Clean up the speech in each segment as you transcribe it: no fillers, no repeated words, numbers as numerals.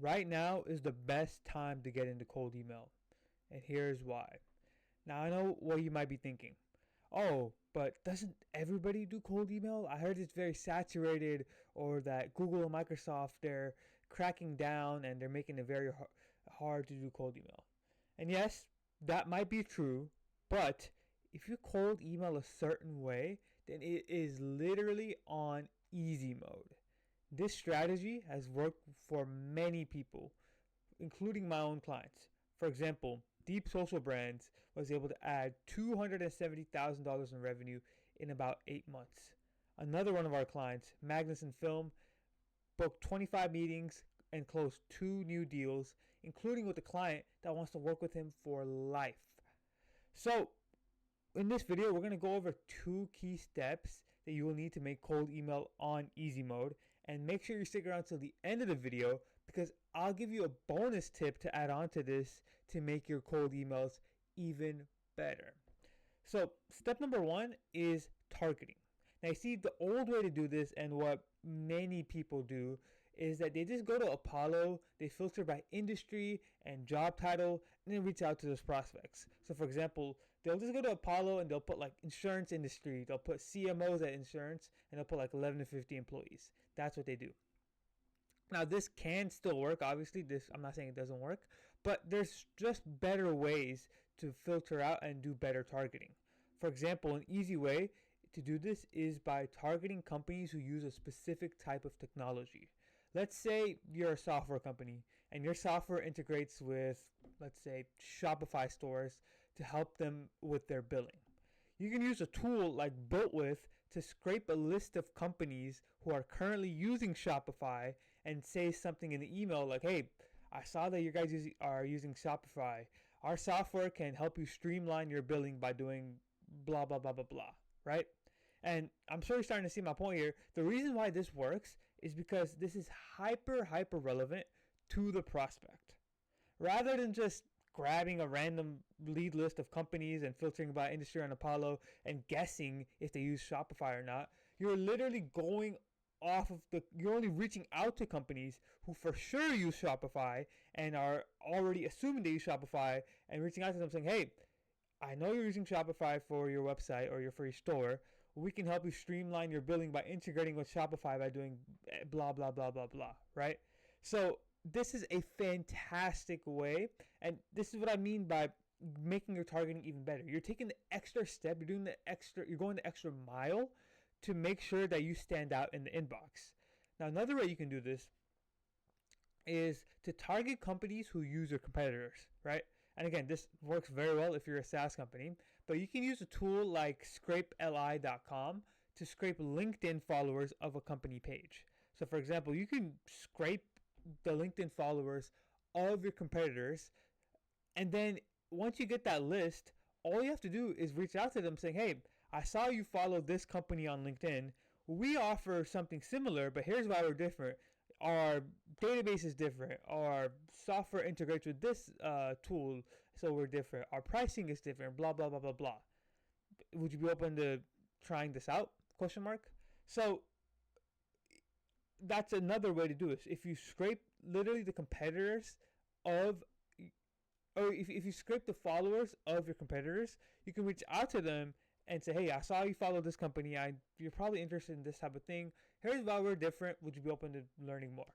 Right now is the best time to get into cold email. And here's why. Now, I know what you might be thinking. Oh, but doesn't everybody do cold email? I heard it's very saturated, or that Google and Microsoft, they're cracking down and they're making it very hard to do cold email. And yes, that might be true, but if you cold email a certain way, then it is literally on easy mode. This strategy has worked for many people, including my own clients. For example, Deep Social Brands was able to add $270,000 in revenue in about 8 months. Another one of our clients, Magnus and Film, booked 25 meetings and closed 2 new deals, including with a client that wants to work with him for life. So, in this video, we're going to go over 2 key steps that you will need to make cold email on easy mode. And make sure you stick around till the end of the video, because I'll give you a bonus tip to add on to this to make your cold emails even better. So step number 1 is targeting. Now, you see, the old way to do this, and what many people do, is that they just go to Apollo, they filter by industry and job title, and then reach out to those prospects. So for example, they'll just go to Apollo and they'll put like insurance industry, they'll put CMOs at insurance, and they'll put like 11 to 50 employees. That's what they do. Now, this can still work. Obviously, I'm not saying it doesn't work, but there's just better ways to filter out and do better targeting. For example, an easy way to do this is by targeting companies who use a specific type of technology. Let's say you're a software company and your software integrates with, let's say, Shopify stores to help them with their billing. You can use a tool like BuiltWith to scrape a list of companies who are currently using Shopify and say something in the email like, hey, I saw that you guys are using Shopify. Our software can help you streamline your billing by doing blah, blah, blah, blah, blah, right? And I'm sure you're starting to see my point here. The reason why this works is because this is hyper relevant to the prospect. Rather than just grabbing a random lead list of companies and filtering by industry on Apollo and guessing if they use Shopify or not, you're literally going off of you're only reaching out to companies who for sure use Shopify and are already assuming they use Shopify, and reaching out to them saying, hey, I know you're using Shopify for your website or for your store. We can help you streamline your billing by integrating with Shopify by doing blah, blah, blah, blah, blah, right? So this is a fantastic way, and this is what I mean by making your targeting even better. You're taking the extra step, you're going the extra mile to make sure that you stand out in the inbox. Now, another way you can do this is to target companies who use your competitors, right? And again, this works very well if you're a SaaS company, but you can use a tool like scrapeli.com to scrape LinkedIn followers of a company page. So for example, you can scrape the LinkedIn followers of your competitors, and then once you get that list, all you have to do is reach out to them saying, hey, I saw you follow this company on LinkedIn. We offer something similar, but here's why we're different. Our database is different. Our software integrates with this tool, so we're different. Our pricing is different, blah, blah, blah, blah, blah. Would you be open to trying this out? ? So that's another way to do it. If you scrape literally the competitors of, or if you scrape the followers of your competitors, you can reach out to them and say, hey, I saw you follow this company. You're probably interested in this type of thing. Here's why we're different. Would you be open to learning more?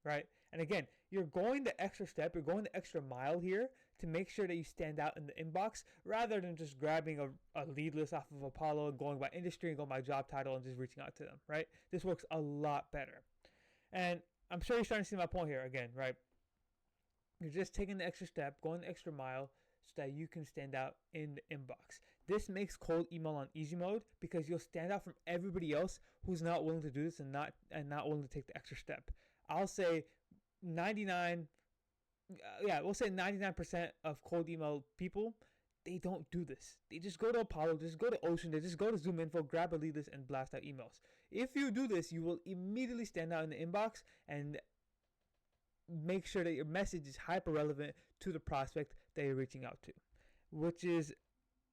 Right? And again, you're going the extra step. You're going the extra mile here to make sure that you stand out in the inbox, rather than just grabbing a lead list off of Apollo and going by industry and going by job title and just reaching out to them, right? This works a lot better. And I'm sure you're starting to see my point here again, right? You're just taking the extra step, going the extra mile, so that you can stand out in the inbox. This makes cold email on easy mode because you'll stand out from everybody else who's not willing to do this and not willing to take the extra step. I'll say 99% of cold email people, they don't do this. They just go to Apollo, just go to Ocean, they just go to ZoomInfo, grab a lead list, and blast out emails. If you do this, you will immediately stand out in the inbox and make sure that your message is hyper relevant to the prospect that you're reaching out to, which is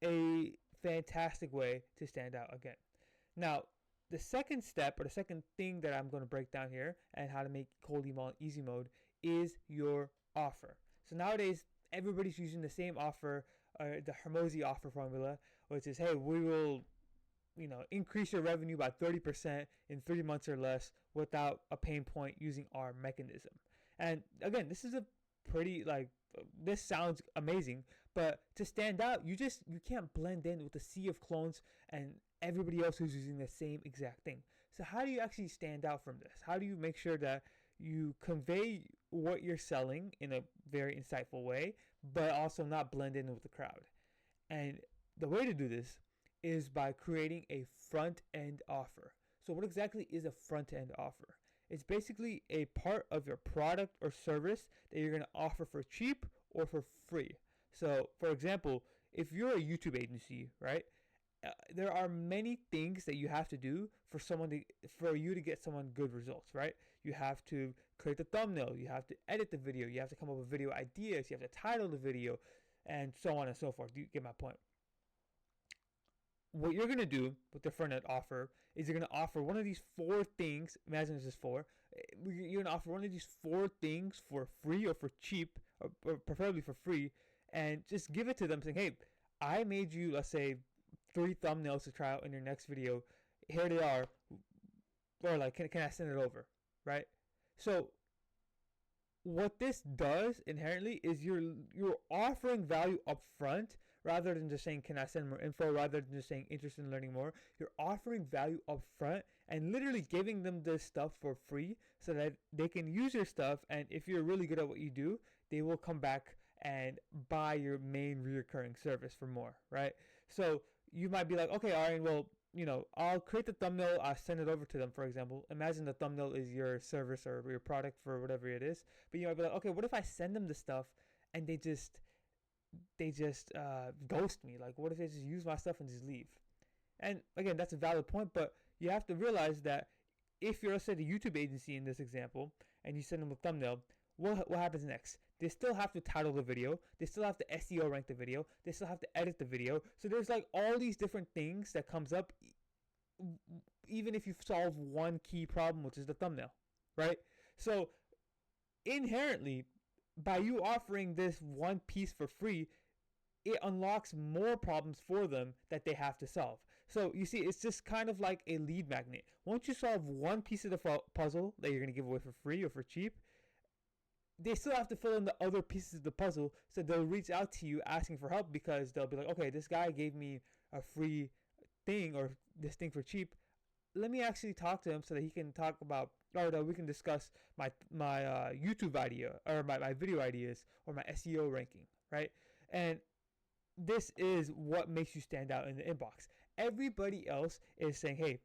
a fantastic way to stand out again. Now, the second step, or the second thing that I'm going to break down here and how to make cold email in easy mode, is your offer. So nowadays, everybody's using the same offer, the Hermosi offer formula, which is, hey, we will, increase your revenue by 30% in 3 months or less without a pain point using our mechanism. And again, this is a pretty, this sounds amazing, but to stand out, you can't blend in with the sea of clones and everybody else who's using the same exact thing. So how do you actually stand out from this? How do you make sure that you convey what you're selling in a very insightful way, but also not blend in with the crowd? And the way to do this is by creating a front end offer. So what exactly is a front end offer? It's basically a part of your product or service that you're going to offer for cheap or for free. So for example, if you're a YouTube agency, right? There are many things that you have to do for you to get someone good results, right? You have to create the thumbnail, you have to edit the video, you have to come up with video ideas, you have to title the video, and so on and so forth. Do you get my point? What you're going to do with the front end offer is you're going to offer one of these 4 things. Imagine this is 4. You're going to offer one of these 4 things for free or for cheap, or preferably for free, and just give it to them saying, hey, I made you, let's say, 3 thumbnails to try out in your next video. Here they are. Or like, can I send it over? Right? So what this does inherently is you're offering value up front rather than just saying, can I send more info, rather than just saying interested in learning more. You're offering value up front and literally giving them this stuff for free so that they can use your stuff, and if you're really good at what you do, they will come back and buy your main reoccurring service for more, right? So you might be like, okay, Arian, well, I'll create the thumbnail, I'll send it over to them, for example. Imagine the thumbnail is your service or your product for whatever it is. But you might be like, okay, what if I send them the stuff and they just ghost me? Like, what if they just use my stuff and just leave? And again, that's a valid point, but you have to realize that if you're, say, the YouTube agency in this example, and you send them a thumbnail, what happens next? They still have to title the video. They still have to SEO rank the video. They still have to edit the video. So there's like all these different things that comes up, even if you solve one key problem, which is the thumbnail, right? So inherently, by you offering this one piece for free, it unlocks more problems for them that they have to solve. So you see, it's just kind of like a lead magnet. Once you solve one piece of the puzzle that you're going to give away for free or for cheap, they still have to fill in the other pieces of the puzzle, so they'll reach out to you asking for help because they'll be like, okay, this guy gave me a free thing or this thing for cheap. Let me actually talk to him so that he can talk about, or that we can discuss my YouTube idea or my video ideas or my SEO ranking, right? And this is what makes you stand out in the inbox. Everybody else is saying, hey,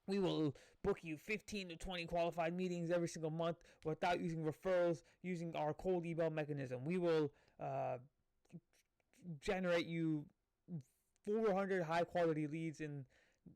we will book you 15 to 20 qualified meetings every single month without using referrals, using our cold email mechanism. We will generate you 400 high quality leads in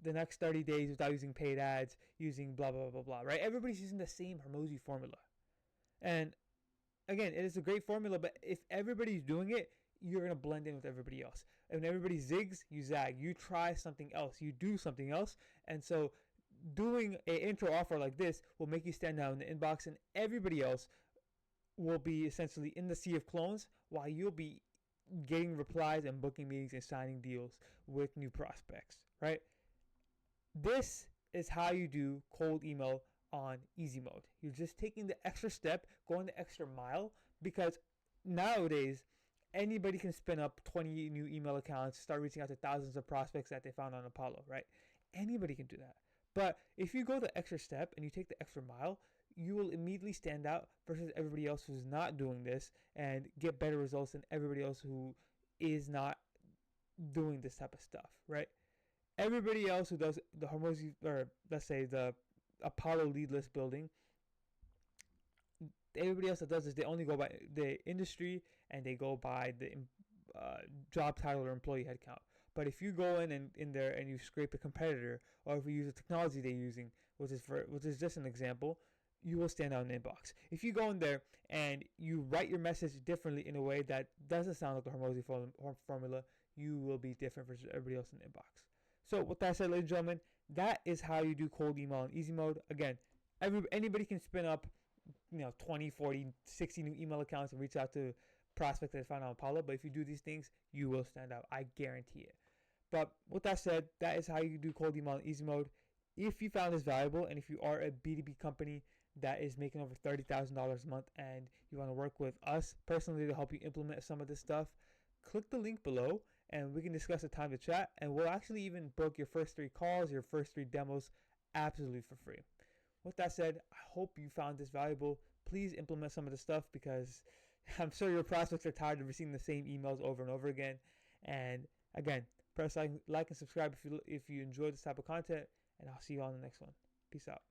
the next 30 days without using paid ads, using blah, blah, blah, blah, right? Everybody's using the same Hermosi formula. And again, it is a great formula, but if everybody's doing it, you're going to blend in with everybody else. And when everybody zigs, you zag. You try something else. You do something else. And so doing an intro offer like this will make you stand out in the inbox, and everybody else will be essentially in the sea of clones while you'll be getting replies and booking meetings and signing deals with new prospects, right? This is how you do cold email on easy mode. You're just taking the extra step, going the extra mile, because nowadays anybody can spin up 20 new email accounts, start reaching out to thousands of prospects that they found on Apollo, right? Anybody can do that. But if you go the extra step and you take the extra mile, you will immediately stand out versus everybody else who's not doing this and get better results than everybody else who is not doing this type of stuff, right? Everybody else who does the Hermosi, or let's say the Apollo lead list building, everybody else that does this, they only go by the industry and they go by the job title or employee headcount. But if you go in there and you scrape a competitor, or if you use the technology they're using, which is just an example, you will stand out in the inbox. If you go in there and you write your message differently in a way that doesn't sound like the Hermosi formula, you will be different versus everybody else in the inbox. So with that said, ladies and gentlemen, that is how you do cold email in easy mode. Again, anybody can spin up 20, 40, 60 new email accounts and reach out to prospects that I found on Apollo. But if you do these things, you will stand out. I guarantee it. But with that said, that is how you do cold email in easy mode. If you found this valuable, and if you are a B2B company that is making over $30,000 a month and you want to work with us personally to help you implement some of this stuff, click the link below and we can discuss a time to chat, and we'll actually even book your first 3 calls, your first 3 demos absolutely for free. With that said, I hope you found this valuable. Please implement some of the stuff because I'm sure your prospects are tired of receiving the same emails over and over again. And again, press like and subscribe if you enjoy this type of content, and I'll see you on the next one. Peace out.